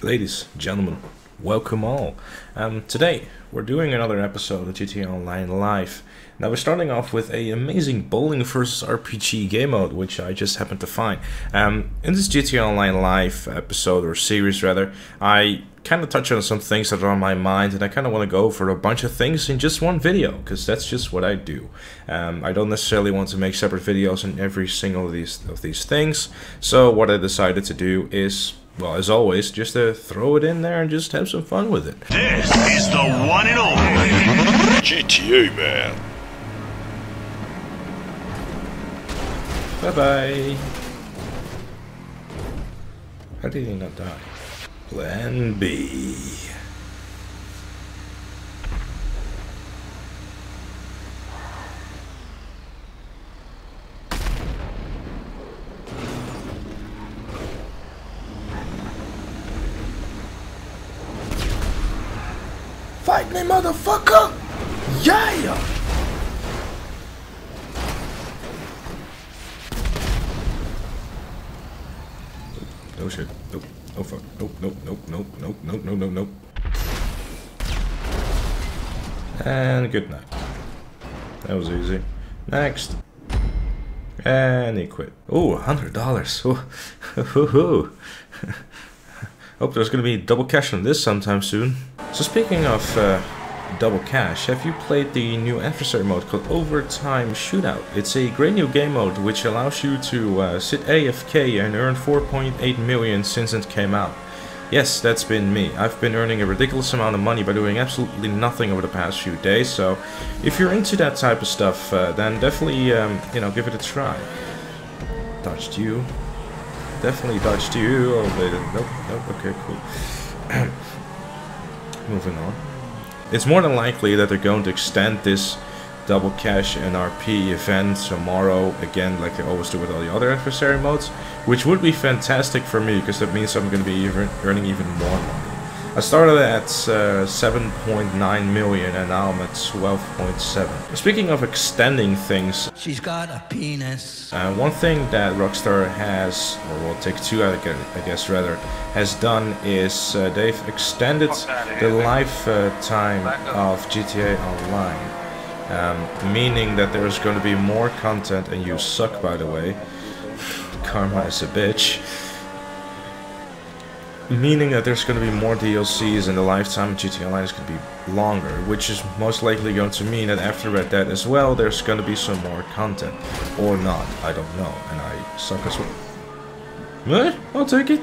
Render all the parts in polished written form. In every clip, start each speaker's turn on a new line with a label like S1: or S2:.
S1: Ladies, gentlemen, welcome all. Today we're doing another episode of GTA Online Live. Now we're starting off with an amazing bowling versus RPG game mode, which I just happened to find. In this GTA Online Live episode, or series rather, I kind of touch on some things that are on my mind, and I kind of want to go over a bunch of things in just one video, because that's just what I do. I don't necessarily want to make separate videos on every single of these things, so what I decided to do is, well, as always, just to throw it in there and just have some fun with it.
S2: This is the one and only Gtamen.
S1: Bye-bye. How did he not die? Plan B. Fight me, motherfucker! Yeah! Oh shit. Nope. Oh fuck. Nope, nope, nope, nope, nope, nope, nope, nope, nope. And good night. That was easy. Next. And he quit. Oh, $100. Oh, hope there's gonna be double cash on this sometime soon. So speaking of double cash, have you played the new adversary mode called Overtime Shootout? It's a great new game mode which allows you to sit AFK and earn 4.8 million since it came out. Yes, that's been me. I've been earning a ridiculous amount of money by doing absolutely nothing over the past few days, so if you're into that type of stuff, then definitely, give it a try. Dodged you. Definitely dodged you. Oh, they didn't. Nope, nope, okay, cool. Moving on. It's more than likely that they're going to extend this double cash NRP event tomorrow again, like they always do with all the other adversary modes, which would be fantastic for me because that means I'm going to be earning even more money. I started at 7.9 million and now I'm at 12.7. Speaking of extending things,
S3: she's got a penis.
S1: One thing that Rockstar has, or well, Take-Two I guess rather, has done is they've extended the lifetime of GTA Online, meaning that there's going to be more content, and you suck by the way, karma is a bitch. Meaning that there's going to be more DLCs and the lifetime of GTA Online is going to be longer, which is most likely going to mean that after Red Dead as well, there's going to be some more content. Or not, I don't know, and I suck as well. I'll take it.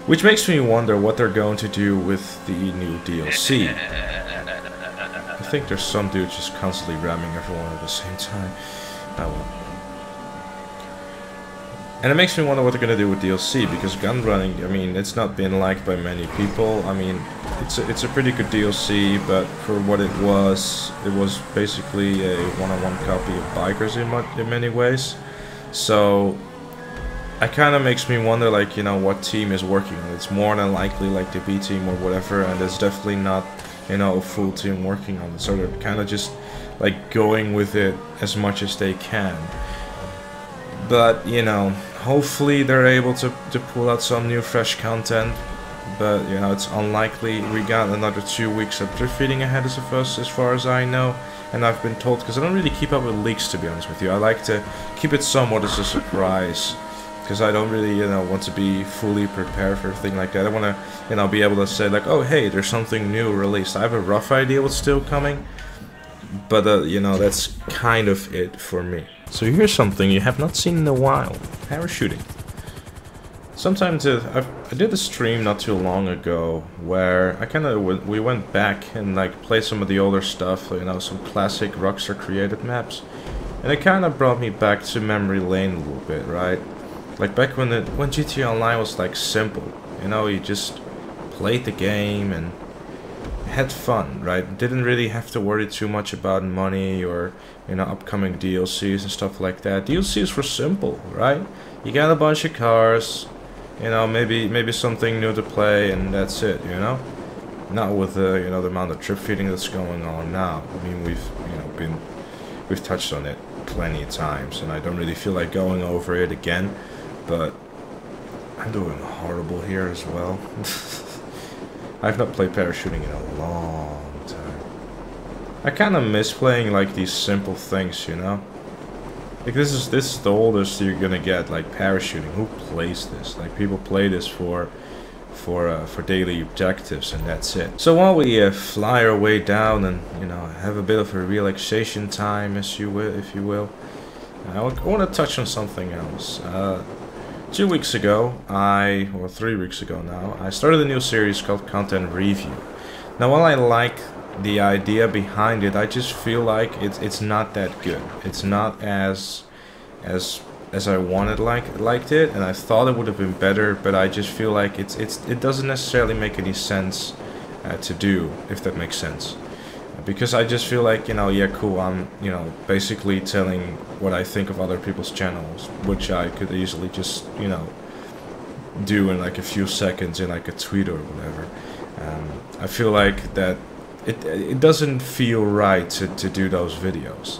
S1: Which makes me wonder what they're going to do with the new DLC. I think there's some dude just constantly ramming everyone at the same time. Oh well. And it makes me wonder what they're gonna do with DLC, because gun running, I mean, it's not been liked by many people. I mean, it's a pretty good DLC, but for what it was basically a one-on-one copy of Bikers in many ways. So it kind of makes me wonder, like, what team is working on it. It's more than likely like the B team or whatever, and there's definitely not, a full team working on it. So they're kind of just like going with it as much as they can. But, hopefully they're able to pull out some new fresh content. But, it's unlikely. We got another 2 weeks of drift feeding ahead of us, as far as I know. And I've been told, because I don't really keep up with leaks, to be honest with you. I like to keep it somewhat as a surprise, because I don't really, want to be fully prepared for a thing like that. I want to, be able to say, like, oh, hey, there's something new released. I have a rough idea what's still coming. But, that's kind of it for me. So here's something you have not seen in a while. Parachuting. Sometimes I did a stream not too long ago where we went back and like played some of the older stuff, some classic Rockstar created maps. And it kind of brought me back to memory lane a little bit, right? Like back when GTA Online was like simple. You just played the game and had fun, right? Didn't really have to worry too much about money or upcoming DLCs and stuff like that. DLCs were simple, right? You got a bunch of cars, maybe something new to play, and that's it, Not with the the amount of drip feeding that's going on now. I mean, we've touched on it plenty of times, and I don't really feel like going over it again. But I'm doing horrible here as well. I've not played parachuting in a long time. I kind of miss playing like these simple things, you know? Like this is the oldest you're gonna get, like parachuting. Who plays this? Like people play this for daily objectives, and that's it. So while we fly our way down and, you know, have a bit of a relaxation time, as you will, if you will, I want to touch on something else. 2 weeks ago, or 3 weeks ago now, I started a new series called Content Review. Now, while I like the idea behind it, I just feel like it's not that good. It's not as I wanted liked it, and I thought it would have been better, but I just feel like it doesn't necessarily make any sense to do, if that makes sense. Because I just feel like, you know, yeah, cool, I'm, you know, basically telling what I think of other people's channels, which I could easily just, you know, do in like a few seconds in like a tweet or whatever. I feel like that it doesn't feel right to do those videos.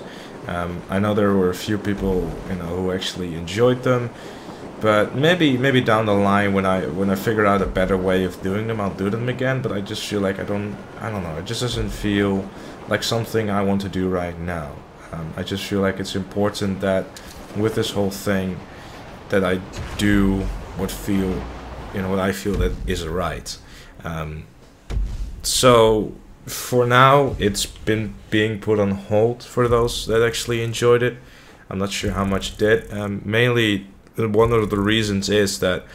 S1: I know there were a few people, you know, who actually enjoyed them, but maybe down the line when I figure out a better way of doing them, I'll do them again. But I just feel like I don't know. It just doesn't feel like something I want to do right now. I just feel like it's important that with this whole thing that I do what I feel that is right. So for now, it's been being put on hold for those that actually enjoyed it. I'm not sure how much did. Mainly, one of the reasons is that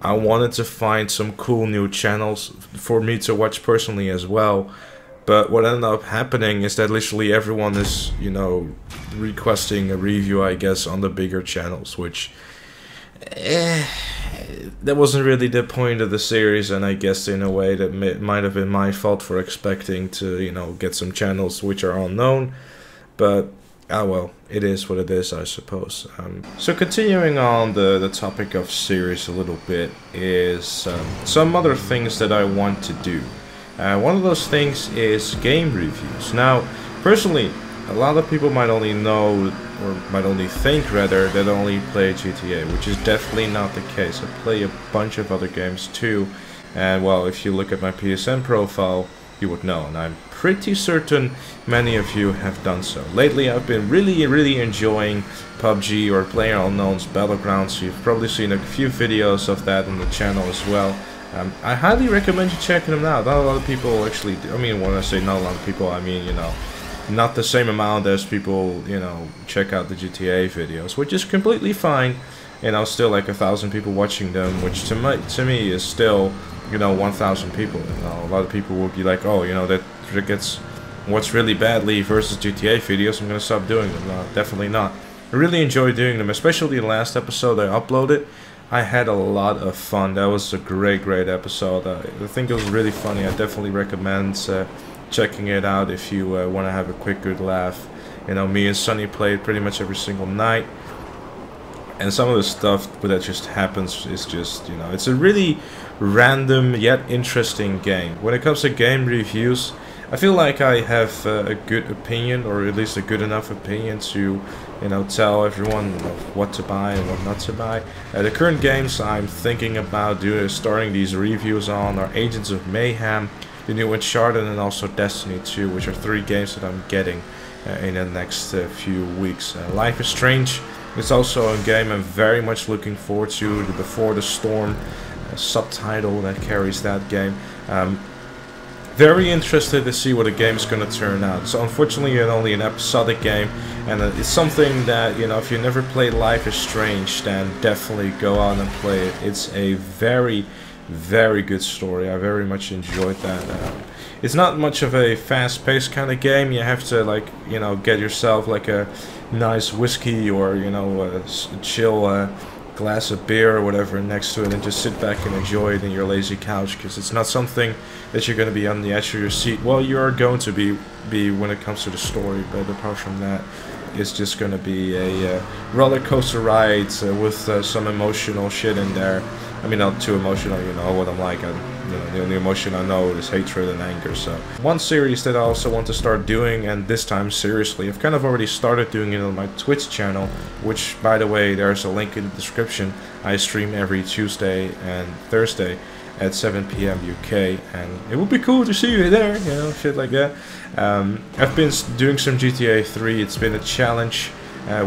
S1: I wanted to find some cool new channels for me to watch personally as well. But what ended up happening is that literally everyone is, you know, requesting a review, I guess, on the bigger channels, which that wasn't really the point of the series, and I guess in a way that might have been my fault for expecting to, you know, get some channels which are unknown. But ah well, it is what it is, I suppose. So continuing on the topic of series a little bit is some other things that I want to do. One of those things is game reviews. Now, personally, a lot of people might only know, or might only think rather, that I only play GTA, which is definitely not the case. I play a bunch of other games too, and well, if you look at my PSN profile, you would know, and I'm pretty certain many of you have done so. Lately, I've been really enjoying PUBG, or PlayerUnknown's Battlegrounds. You've probably seen a few videos of that on the channel as well. I highly recommend you checking them out. Not a lot of people actually do. I mean, when I say not a lot of people, I mean, you know, not the same amount as people, you know, check out the GTA videos, which is completely fine. You know, still like 1,000 people watching them, which to me is still, you know, 1,000 people. You know, a lot of people will be like, oh, you know, that gets what's really badly versus GTA videos, I'm gonna stop doing them. No, definitely not. I really enjoy doing them, especially the last episode I uploaded. I had a lot of fun. That was a great episode. I think it was really funny. I definitely recommend checking it out if you want to have a quick good laugh. You know, me and Sunny played pretty much every single night, and some of the stuff that just happens is just, you know, it's a really random yet interesting game. When it comes to game reviews, I feel like I have a good opinion, or at least a good enough opinion to, you know, tell everyone what to buy and what not to buy. The current games I'm thinking about starting these reviews on are Agents of Mayhem, the new Uncharted, and also Destiny 2, which are 3 games that I'm getting in the next few weeks. Life is Strange is also a game I'm very much looking forward to, the Before the Storm subtitle that carries that game. Very interested to see what the game is going to turn out. So unfortunately, it's only an episodic game, and it's something that, you know, if you never played Life is Strange, then definitely go out and play it. It's a very good story. I very much enjoyed that. It's not much of a fast-paced kind of game. You have to, like, you know, get yourself like a nice whiskey, or, you know, a chill glass of beer or whatever next to it, and just sit back and enjoy it in your lazy couch, because it's not something that you're going to be on the edge of your seat. Well, you are going to be when it comes to the story, but apart from that, it's just going to be a roller coaster ride with some emotional shit in there. I mean, not too emotional, you know what I'm like. the only emotion I know is hatred and anger. So one series that I also want to start doing, and this time seriously, I've kind of already started doing it on my Twitch channel, which, by the way, there's a link in the description. I stream every Tuesday and Thursday at 7 p.m. UK, and it would be cool to see you there, you know, shit like that. I've been doing some GTA 3. It's been a challenge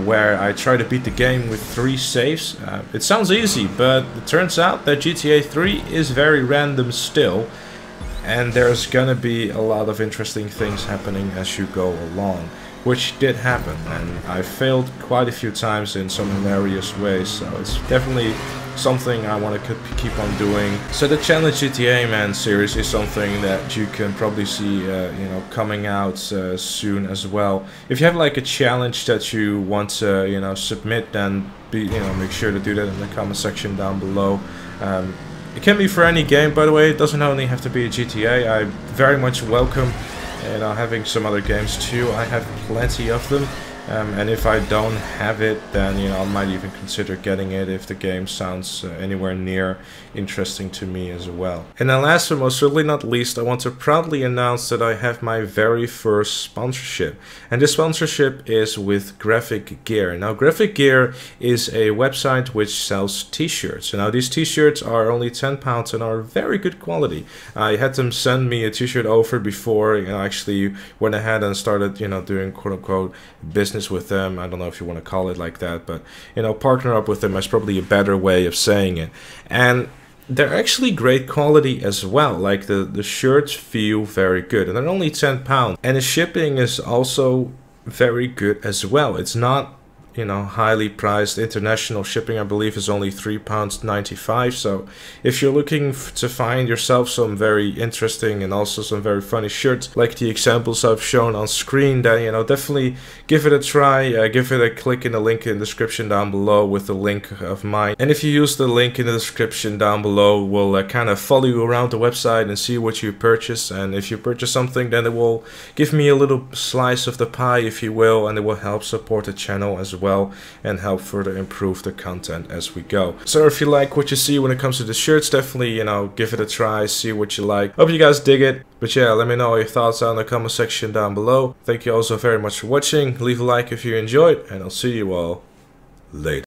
S1: where I try to beat the game with 3 saves. It sounds easy, but it turns out that GTA 3 is very random still, and there's gonna be a lot of interesting things happening as you go along, which did happen, and I failed quite a few times in some hilarious ways, so it's definitely something I want to keep on doing. So the Challenge Gtamen series is something that you can probably see, you know, coming out soon as well. If you have like a challenge that you want to, you know, submit, then make sure to do that in the comment section down below. It can be for any game, by the way. It doesn't only have to be a GTA. I very much welcome, you know, having some other games too. I have plenty of them. And if I don't have it, then, you know, I might even consider getting it if the game sounds anywhere near interesting to me as well. And then last but most certainly not least, I want to proudly announce that I have my very first sponsorship. And this sponsorship is with Graphic Gear. Now, Graphic Gear is a website which sells t-shirts. Now, these t-shirts are only £10 and are very good quality. I had them send me a t-shirt over before, you know, actually went ahead and started, you know, doing quote-unquote business with them. I don't know if you want to call it like that, but, you know, partner up with them is probably a better way of saying it. And they're actually great quality as well. Like the shirts feel very good, and they're only £10, and the shipping is also very good as well. It's not, you know, highly priced. International shipping, I believe, is only £3.95. So if you're looking to find yourself some very interesting and also some very funny shirts, like the examples I've shown on screen, then, you know, definitely give it a try. Give it a click in the link in the description down below with the link of mine. And if you use the link in the description down below, we'll kind of follow you around the website and see what you purchase. And if you purchase something, then it will give me a little slice of the pie, if you will, and it will help support the channel as well, and help further improve the content as we go. So if you like what you see when it comes to the shirts, definitely, you know, give it a try, see what you like. Hope you guys dig it. But yeah, let me know your thoughts down in the comment section down below. Thank you also very much for watching. Leave a like if you enjoyed, and I'll see you all later.